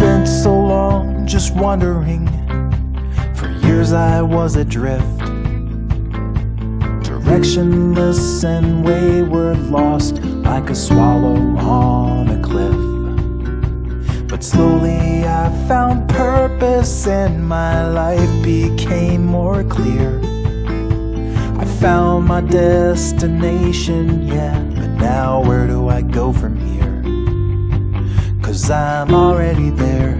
spent so long just wondering. For years I was adrift, directionless and wayward, lost like a swallow on a cliff. But slowly I found purpose and my life became more clear. I found my destination, yeah, but now where do I go from here? 'Cause I'm already there,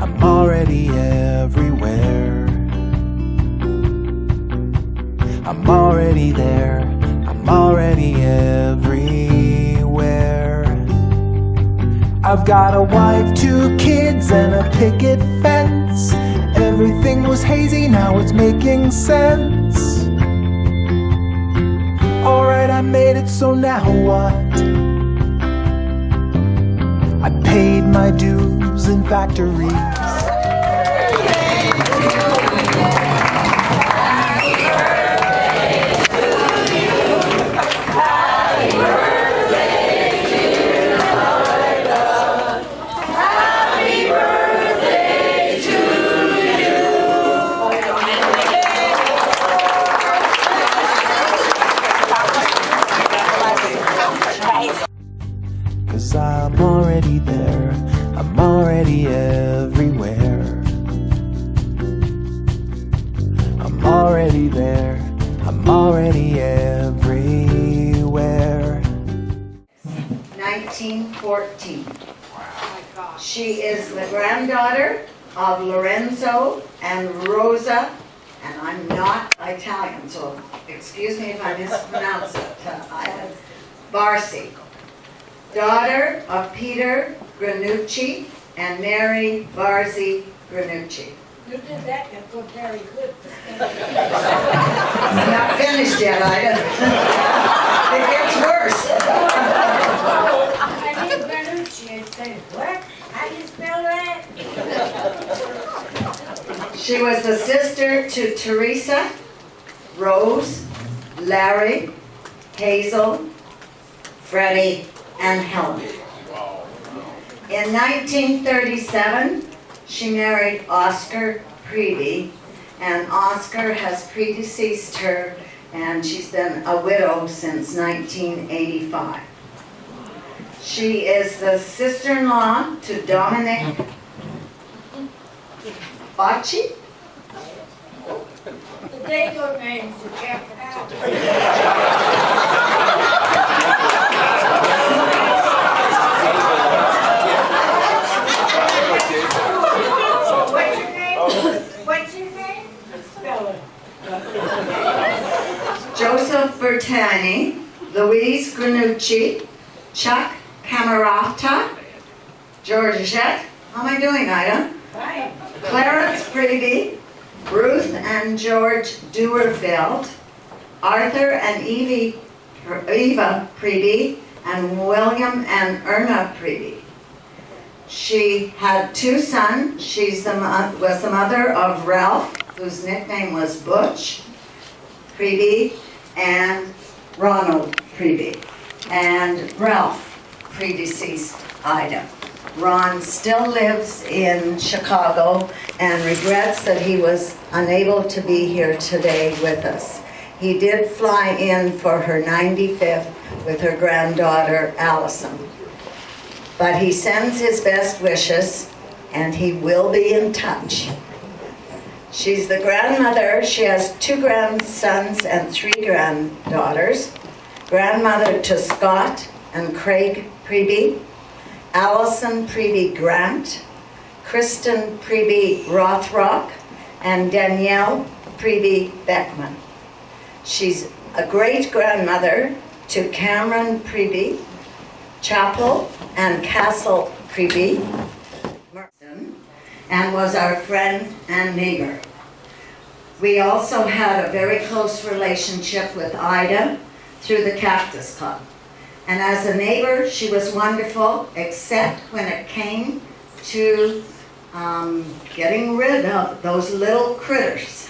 I'm already everywhere. I'm already there, I'm already everywhere. I've got a wife, 2 kids, and a picket fence. Everything was hazy, now it's making sense. Alright, I made it, so now what? I paid my dues in factories. Cause I'm already there, I'm already everywhere. I'm already there, I'm already everywhere. 1914. She is the granddaughter of Lorenzo and Rosa, and I'm not Italian, so excuse me if I mispronounce it, Barsi. Daughter of Peter Granucci and Mary Barsi Granucci. You did that, you look very good. I'm not finished yet, Ida. It gets worse. I did Granucci and said, what? How do you spell that? She was the sister to Teresa, Rose, Larry, Hazel, Freddie, and Helen. In 1937, she married Oscar Priebe, and Oscar has predeceased her, and she's been a widow since 1985. She is the sister-in-law to Dominic Bocci. The Dago names to check it out. What's your name? What's your name? Spell it. Joseph Bertani, Louise Granucci, Chuck Camerata, Georgette, how am I doing, Ida? Right. Clarence Priebe, Ruth and George Duerfeld, Arthur and Eva Priebe, and William and Erna Priebe. She had 2 sons. She was the mother of Ralph, whose nickname was Butch Priebe, and Ronald Priebe. And Ralph predeceased Ida. Ron still lives in Chicago and regrets that he was unable to be here today with us. He did fly in for her 95th with her granddaughter, Allison. But he sends his best wishes, and he will be in touch. She's the grandmother. She has 2 grandsons and 3 granddaughters. Grandmother to Scott and Craig Priebe, Allison Priebe Grant, Kristen Priebe Rothrock, and Danielle Priebe Beckman. She's a great-grandmother to Cameron Priebe, Chapel and Castle Priebe, and was our friend and neighbor. We also had a very close relationship with Ida through the Cactus Club. And as a neighbor, she was wonderful, except when it came to getting rid of those little critters.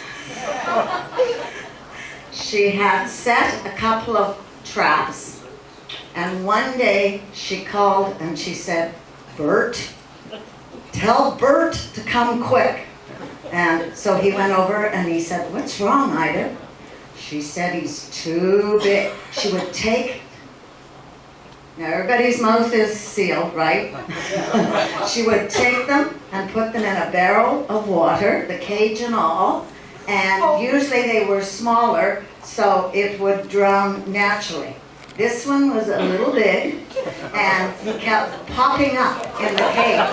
She had set a couple of traps, and one day she called and she said, "Bert, tell Bert to come quick. And so he went over and he said, what's wrong, Ida? She said he's too big. She would take, now everybody's mouth is sealed, right? She would take them and put them in a barrel of water, the cage and all, and usually they were smaller, so it would drown naturally. This one was a little big, and he kept popping up in the cage.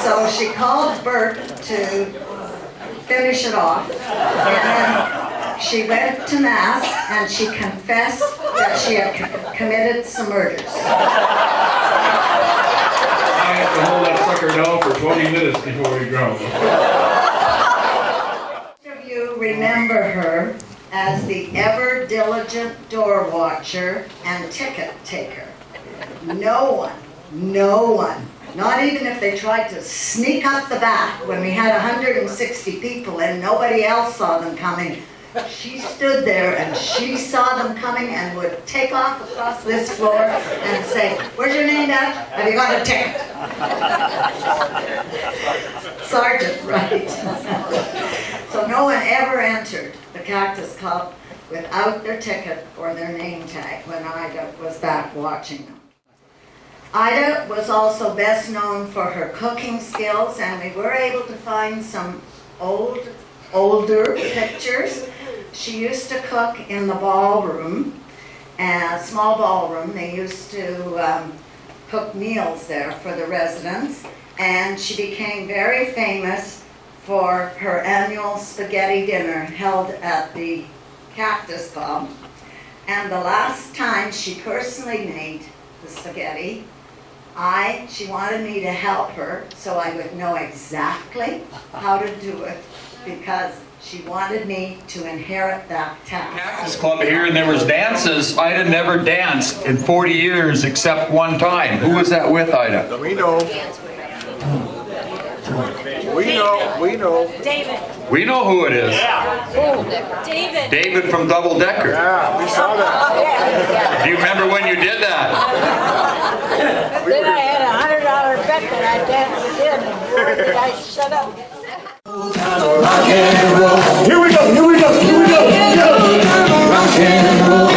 So she called Bert to finish it off, and then she went to Mass, and she confessed that she had committed some murders. I have to hold that sucker down for 20 minutes before we drown. Most of you remember her as the ever diligent door watcher and ticket taker. No one, not even if they tried to sneak up the back when we had 160 people and nobody else saw them coming, she stood there and she saw them coming and would take off across this floor and say, where's your name, Dad? Have you got a ticket? Sergeant, right? So no one ever entered the Cactus Club without their ticket or their name tag when Ida was back watching them. Ida was also best known for her cooking skills, and we were able to find some older pictures. She used to cook in the ballroom, a small ballroom. They used to cook meals there for the residents, and she became very famous for her annual spaghetti dinner held at the Cactus Club. And the last time she personally made the spaghetti, she wanted me to help her so I would know exactly how to do it, because she wanted me to inherit that task. Cactus Club here, and there was dances. Ida never danced in 40 years except one time. Who was that with, Ida? We know. We know. David. We know who it is. David. David from Double Decker. Yeah, we saw that. Do you remember when you did that? Then I had $100 bet that I danced again, and boy, did I shut up. Here we go, here we go, here we go, here we go. Rock and roll,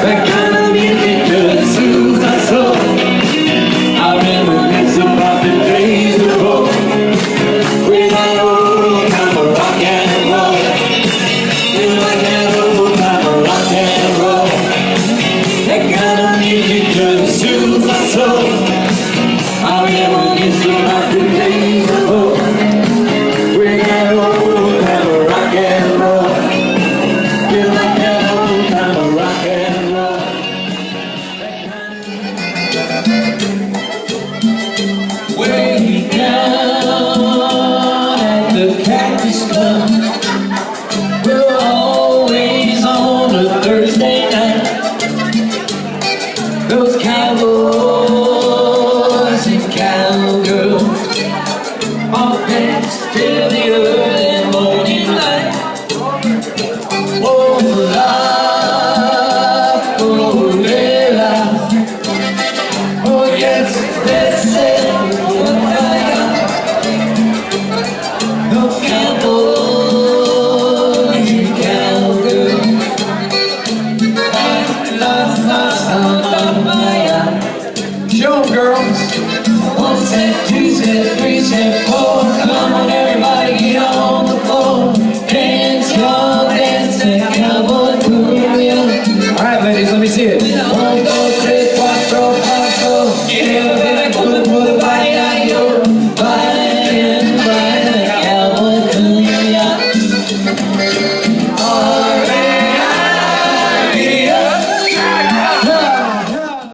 that kind of music just soothes my soul. I reminisce about the days of old, with that old time of rock and roll. With that old time of rock and roll, that kind of music just soothes my soul. I reminisce about the days of old. Way down at the Cactus Club, we're always on a Thursday night. Those cowboys and cowgirls all dance till the early morning light. Oh, la, oh, la. Oh, yes, that's it. Show girls, one set, two set, three set,